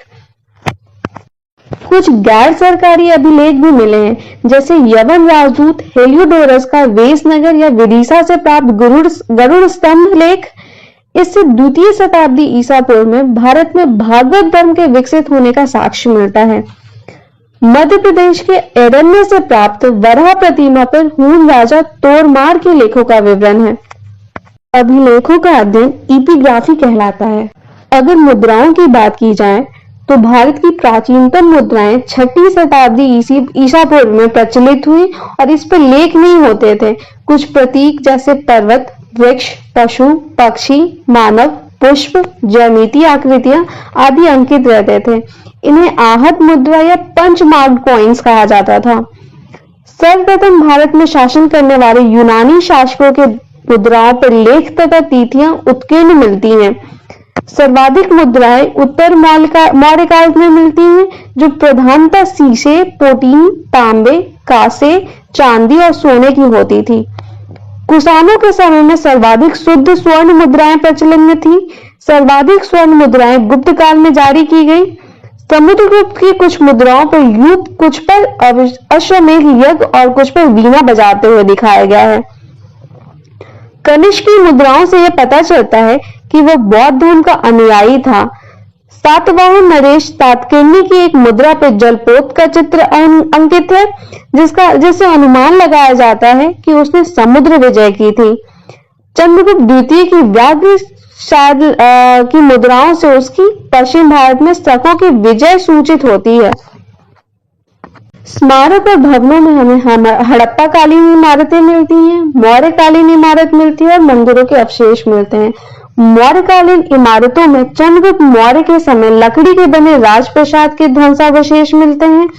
कुछ गैर सरकारी अभिलेख भी मिले हैं, जैसे यवन राजदूत हेलियोडोरस का वेसनगर या विदिशा से प्राप्त गरुड़ स्तंभ लेख। इससे द्वितीय शताब्दी ईसा पूर्व में भारत में भागवत धर्म के विकसित होने का साक्ष्य मिलता है। मध्य प्रदेश के एरण्य से प्राप्त वराह प्रतिमा पर हूण राजा तोरमार के लेखों का विवरण है। अभिलेखों का अध्ययन इपिग्राफी कहलाता है। अगर मुद्राओं की बात की जाए तो भारत की प्राचीनतम मुद्राएं 6वीं शताब्दी ईसा पूर्व में प्रचलित हुई और इस पर लेख नहीं होते थे। कुछ प्रतीक जैसे पर्वत, वृक्ष, पशु, पक्षी, मानव, पुष्प, ज्यामितीय आकृतियां आदि अंकित रहते थे। इन्हें आहत मुद्रा या पंच मार्क्ड कॉइन्स कहा जाता था। सर्वप्रथम भारत में शासन करने वाले यूनानी शासकों के मुद्राओं पर लेख तथा तिथियां उत्कीर्ण मिलती हैं। सर्वाधिक मुद्राएं उत्तर मौर्य काल में मिलती हैं, जो प्रधानतः शीशे, पोटीन, तांबे, कांसे, चांदी और सोने की होती थी। कुषाणों के समय में सर्वाधिक शुद्ध स्वर्ण मुद्राएं प्रचलन में थी। सर्वाधिक स्वर्ण मुद्राएं गुप्त काल में जारी की गई। समुद्रगुप्त की कुछ मुद्राओं पर यूप, कुछ पर अश्वमेध यज्ञ और कुछ पर वीणा बजाते हुए दिखाया गया है। कनिष्क की मुद्राओं से यह पता चलता है कि वह बौद्ध धर्म का अनुयायी था। सातवाहन नरेश तातकिर्णी की एक मुद्रा पर जलपोत का चित्र अंकित है, जिससे अनुमान लगाया जाता है कि उसने समुद्र विजय की थी। चंद्रगुप्त द्वितीय की व्याघ्र की मुद्राओं से उसकी पश्चिम भारत में शकों की विजय सूचित होती है। स्मारक और भवनों में हमें हड़प्पा कालीन इमारतें मिलती हैं, मौर्य कालीन इमारत मिलती है और मंदिरों के अवशेष मिलते हैं। मौर्य कालीन इमारतों में चंद्रगुप्त मौर्य के समय लकड़ी के बने राजप्रसाद के ध्वंसावशेष मिलते हैं।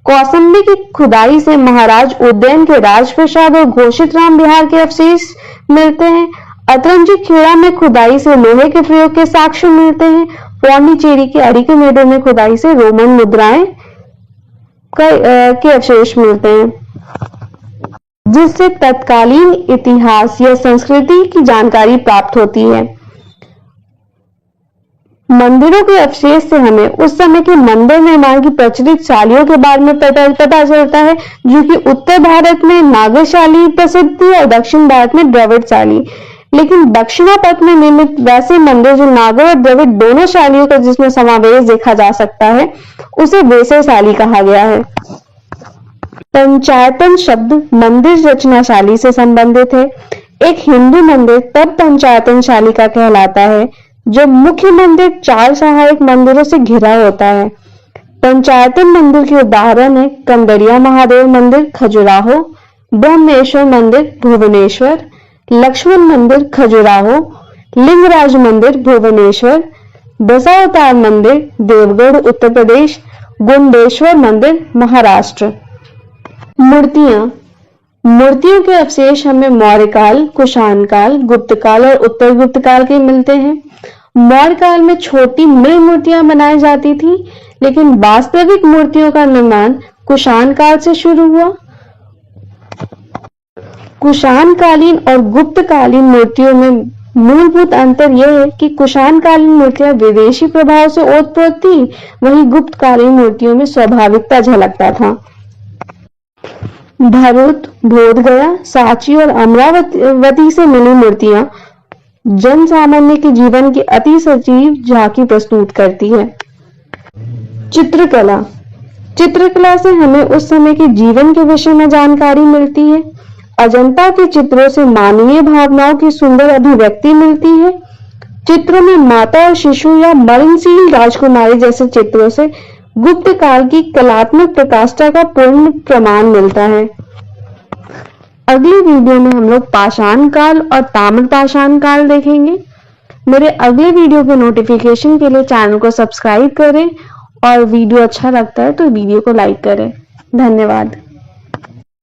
कौसंबी की खुदाई से महाराज उदयन के राजप्रसाद और घोषित राम विहार के अवशेष मिलते हैं। अतरंजी खेड़ा में खुदाई से लोहे के प्रयोग के साक्ष्य मिलते हैं। पौंडीचेरी के अरिकमेडो में खुदाई से रोमन मुद्राएं के अवशेष मिलते हैं, जिससे तत्कालीन इतिहास या संस्कृति की जानकारी प्राप्त होती है। मंदिरों के अवशेष से हमें उस समय के मंदिर निर्माण की प्रचलित शैलियों के बारे में पता चलता है, जो कि उत्तर भारत में नागर शैली प्रसिद्ध थी और दक्षिण भारत में द्रविड़ शैली। लेकिन दक्षिणापथ में निर्मित वैसे मंदिर जो नागर और द्रविड़ दोनों शैलियों का जिसमें समावेश देखा जा सकता है, उसे वेसर शैली कहा गया है। पंचायतन शब्द मंदिर रचना शैली से संबंधित है। एक हिंदू मंदिर तब पंचायतन शैली का कहलाता है जब मुख्य मंदिर 4 सहायक मंदिरों से घिरा होता है। पंचायतन मंदिर के उदाहरण है कंदरिया महादेव मंदिर खजुराहो, ब्रह्मेश्वर मंदिर भुवनेश्वर, लक्ष्मण मंदिर खजुराहो, लिंगराज मंदिर भुवनेश्वर, दशावतार मंदिर देवगढ़ उत्तर प्रदेश, गुंडेश्वर मंदिर महाराष्ट्र। मूर्तियों के अवशेष हमें मौर्य काल, कुषाण काल, गुप्त काल और उत्तर गुप्त काल के मिलते हैं। मौर्य काल में छोटी मृग मूर्तियां बनाई जाती थी, लेकिन वास्तविक मूर्तियों का निर्माण कुषाण काल से शुरू हुआ। कुषाण कालीन और गुप्त कालीन मूर्तियों में मूलभूत अंतर यह है कि कुषाण कालीन मूर्तियां विदेशी प्रभाव से ओतप्रोत थी, वहीं गुप्त कालीन मूर्तियों में स्वाभाविकता झलकता था। भरूच, बोधगया, सांची और अमरावती से मिली मूर्तियां जन सामान्य के जीवन की अति सजीव झांकी प्रस्तुत करती है। चित्रकला से हमें उस समय के जीवन के विषय में जानकारी मिलती है। अजंता के चित्रों से मानवीय भावनाओं की सुंदर अभिव्यक्ति मिलती है। चित्रों में माता और शिशु या मरणशील राजकुमारी जैसे चित्रों से गुप्त काल की कलात्मक प्रकाष्ठा का पूर्ण प्रमाण मिलता है। अगली वीडियो में हम लोग पाषाण काल और ताम्र पाषाण काल देखेंगे। मेरे अगले वीडियो के नोटिफिकेशन के लिए चैनल को सब्सक्राइब करें और वीडियो अच्छा लगता है तो वीडियो को लाइक करें। धन्यवाद।